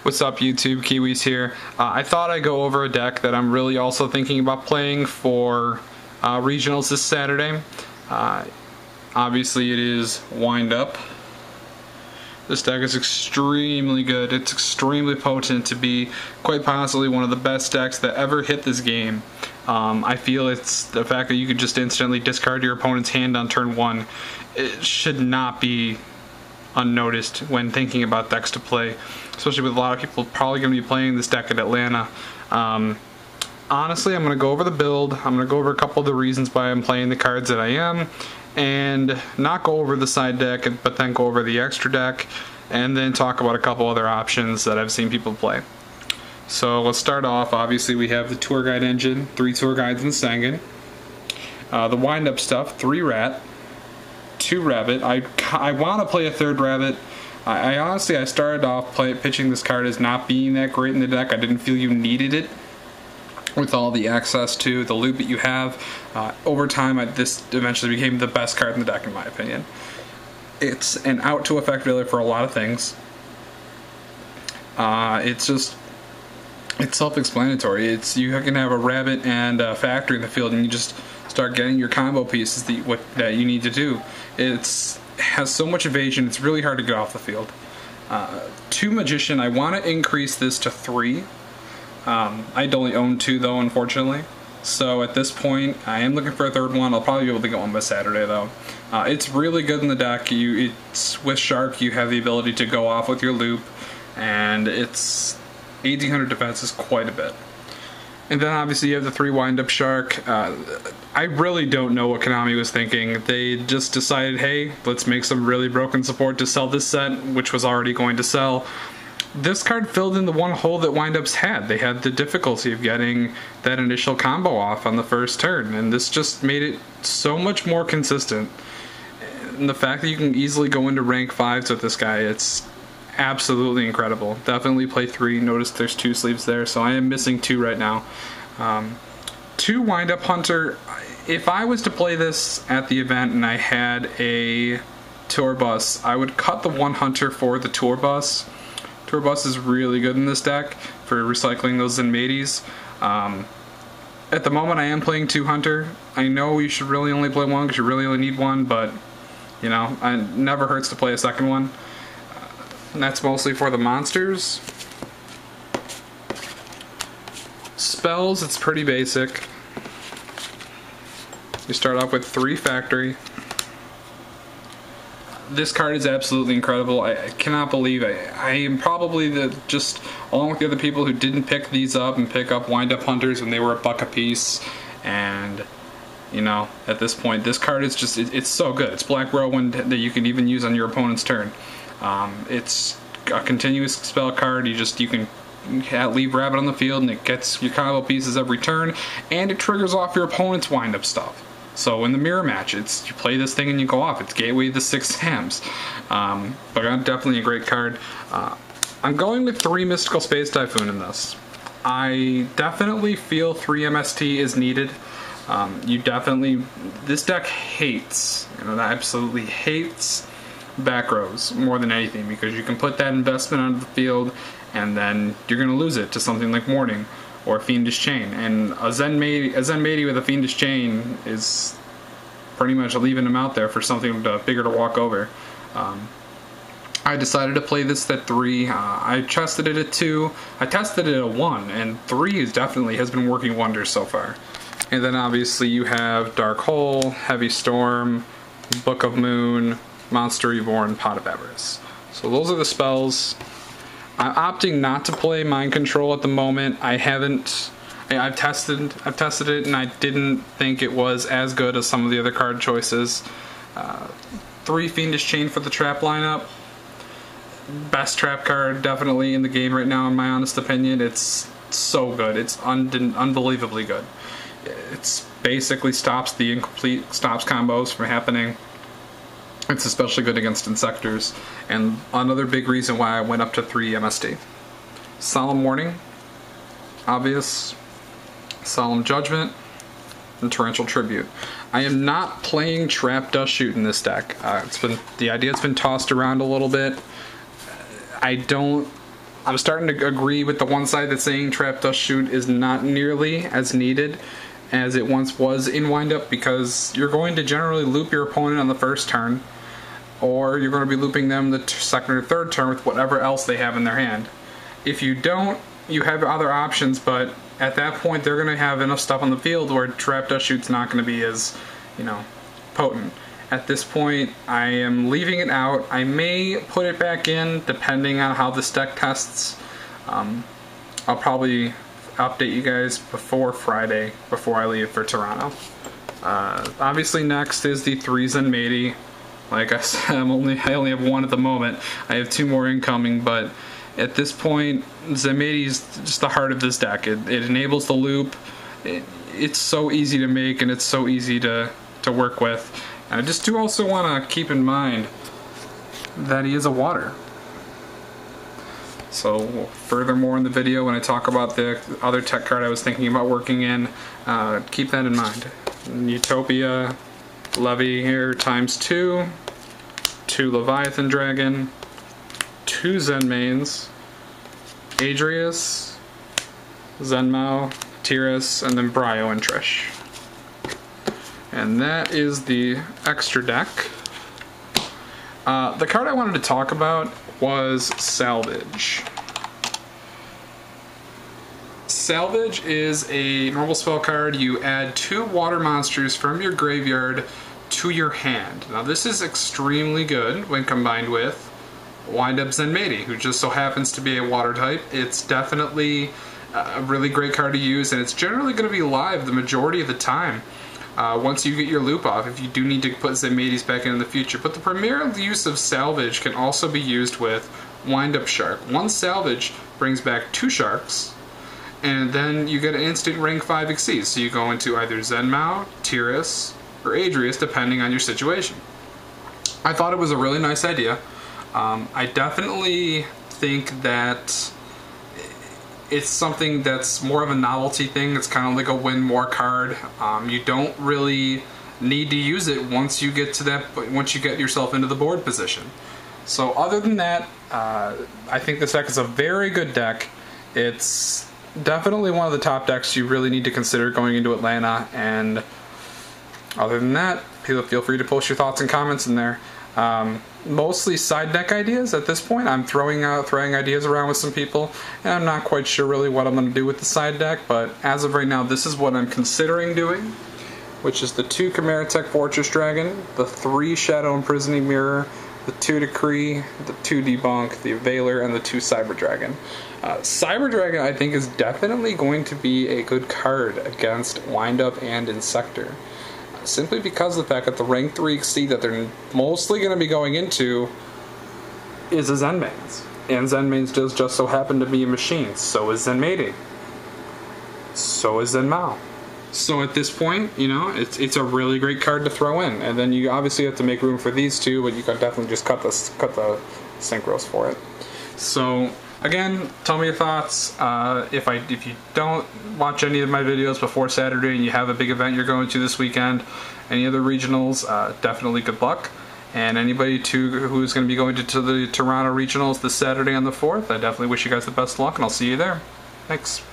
What's up, YouTube? Kiwis here. I thought I'd go over a deck that I'm really also thinking about playing for regionals this Saturday. Obviously it is Wind Up. This deck is extremely good. It's extremely potent to be quite possibly one of the best decks that ever hit this game. I feel it's the fact that you could just instantly discard your opponent's hand on turn 1. It should not be unnoticed when thinking about decks to play, especially with a lot of people probably going to be playing this deck at Atlanta. Honestly, I'm going to go over the build. I'm going to go over a couple of the reasons why I'm playing the cards that I am, and not go over the side deck, but then go over the extra deck, and then talk about a couple other options that I've seen people play. So let's start off. Obviously, we have the tour guide engine, 3 tour guides in Sengen. The wind up stuff, 3 rat, 2 rabbit. I want to play a 3rd rabbit. I honestly started off pitching this card as not being that great in the deck. I didn't feel you needed it with all the access to the loot that you have. Over time, this eventually became the best card in the deck, in my opinion. It's an out to effect dealer for a lot of things. It's self-explanatory. You can have a rabbit and a factory in the field, and you just start getting your combo pieces that you need to do. It has so much evasion, it's really hard to get off the field. 2 magician, I want to increase this to 3. I only own 2 though, unfortunately. So at this point, I am looking for a 3rd one. I'll probably be able to get one by Saturday though. It's really good in the deck. With Shark, you have the ability to go off with your loop, and it's 1800 defense is quite a bit. And then obviously you have the 3 wind-up Shark. I really don't know what Konami was thinking. They just decided, hey, let's make some really broken support to sell this set, which was already going to sell. This card filled in the one hole that wind-ups had. They had the difficulty of getting that initial combo off on the first turn, and this just made it so much more consistent. And the fact that you can easily go into rank 5s with this guy, it's absolutely incredible. Definitely play 3. Notice there's 2 sleeves there, so I am missing 2 right now. 2 wind-up hunter. If I was to play this at the event and I had a tour bus, I would cut the 1 hunter for the tour bus. Tour bus is really good in this deck for recycling those Zenmaities. At the moment I am playing 2 hunter. I know you should really only play 1 because you really only need 1, but you know, it never hurts to play a 2nd one. And that's mostly for the monsters. Spells, it's pretty basic. You start off with 3 factory. This card is absolutely incredible. I cannot believe I am probably along with the other people who didn't pick these up and pick up wind-up hunters when they were $1 a piece. And you know, at this point, this card is just, it's so good. It's Black Whirlwind that you can even use on your opponent's turn. It's a continuous spell card. You can leave rabbit on the field and it gets your combo pieces every turn, and it triggers off your opponent's wind-up stuff. So in the mirror match, you play this thing and you go off. It's Gateway to 6 Hams. But definitely a great card. I'm going with 3 Mystical Space Typhoon in this. I definitely feel 3 MST is needed. This deck hates, absolutely hates back rows more than anything, because you can put that investment onto the field and then you're going to lose it to something like Mourning or Fiendish Chain, and a Zenmaity with a Fiendish Chain is pretty much leaving him out there for something bigger to walk over. I decided to play this at 3. I tested it at 2. I tested it at 1, and 3 definitely has been working wonders so far. And then obviously you have Dark Hole, Heavy Storm, Book of Moon, Monster Reborn, Pot of Avarice. So those are the spells. I'm opting not to play Mind Control at the moment. I've tested it and I didn't think it was as good as some of the other card choices. 3 Fiendish Chain for the trap lineup. Best trap card definitely in the game right now, in my honest opinion. It's so good. It's unbelievably good. It's basically stops combos from happening. It's especially good against Insectors, and another big reason why I went up to 3 MST. Solemn Warning, obvious, Solemn Judgment, and Torrential Tribute. I am not playing Trap Dust Shoot in this deck. The idea's been tossed around a little bit. I don't I'm starting to agree with the one side that's saying Trap Dust Shoot is not nearly as needed as it once was in Windup, because you're going to generally loop your opponent on the first turn, or you're going to be looping them the second or third turn with whatever else they have in their hand. If you don't, you have other options, but at that point they're going to have enough stuff on the field where Trap Dust Shoot's not going to be as, potent. At this point, I am leaving it out. I may put it back in depending on how this deck tests. I'll probably update you guys before Friday, before I leave for Toronto. Obviously next is the 3 Zenmaity. Like I said, I only have one at the moment. I have 2 more incoming, but at this point, Zenmaity is just the heart of this deck. It enables the loop. It's so easy to make, and it's so easy to work with. And I just do also want to keep in mind that he is a water. So furthermore in the video, when I talk about the other tech card I was thinking about working in, keep that in mind. Utopia Levy here ×2, 2 Leviathan Dragon, 2 Zenmaines, Adrius, Zenmao, Tiras, and then Bryo and Trish. And that is the extra deck. The card I wanted to talk about was Salvage. Salvage is a normal spell card. You add 2 water monsters from your graveyard to your hand. Now this is extremely good when combined with Windup Zenmaity, who just so happens to be a water type. It's definitely a really great card to use, and it's generally going to be live the majority of the time. Once you get your loop off, if you do need to put Zenmaities back in the future. But the premier use of Salvage can also be used with Windup Shark. 1 Salvage brings back 2 Sharks, and then you get an instant rank 5 Xyz. So you go into either Zenmao, Tiras, or Adrius, depending on your situation. I thought it was a really nice idea. I definitely think that it's something that's more of a novelty thing. It's kind of like a win more card. You don't really need to use it once you get to that. Once you get yourself into the board position. So other than that, I think this deck is a very good deck. It's definitely one of the top decks you really need to consider going into Atlanta. And other than that, feel free to post your thoughts and comments in there. Mostly side deck ideas at this point. I'm throwing ideas around with some people, and I'm not quite sure really what I'm going to do with the side deck, but as of right now, this is what I'm considering doing, which is the 2 Chimera Tech Fortress Dragon, the 3 Shadow Imprisoning Mirror, the 2 Decree, the 2 Debunk, the Veiler, and the 2 Cyber Dragon. Cyber Dragon, I think, is definitely going to be a good card against Windup and Insector. Simply because of the fact that the rank 3 Xyz that they're mostly going to be going into is a Zenmaines. And Zenmaines does just so happen to be a machine. So is Zenmaity. So is Zenmao. So at this point, it's a really great card to throw in. And then you obviously have to make room for these 2, but you can definitely just cut the synchros for it. So again, tell me your thoughts. If you don't watch any of my videos before Saturday and you have a big event you're going to this weekend, any other regionals, definitely good luck. And anybody who's going to be going to the Toronto regionals this Saturday on the 4th, I definitely wish you guys the best of luck, and I'll see you there. Thanks.